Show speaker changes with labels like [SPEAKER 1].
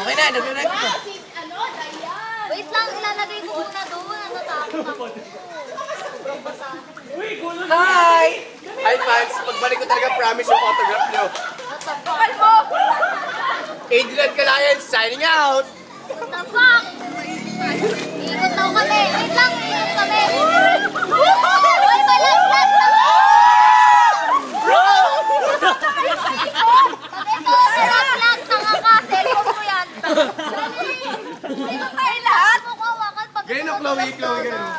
[SPEAKER 1] Okay na, nag-record ko.
[SPEAKER 2] Wait lang, ilalagay ko muna doon. Natatakot ako. Sobrang basa.
[SPEAKER 1] Hi! Hi fans, pagbalik ko talaga promise yung autograph nyo.
[SPEAKER 2] Bakal mo!
[SPEAKER 1] Adrian Calayan signing out!
[SPEAKER 2] What the fuck? Ikot daw kami. Wait lang, ikot kami. Uy, malaglag na ko! Ito, malaglag. Tanga ka. Cellphone ko yan. Dali! Hindi ko kayo lahat. Mukha wakan pag...
[SPEAKER 1] Ganyan o, Chloe, ganyan.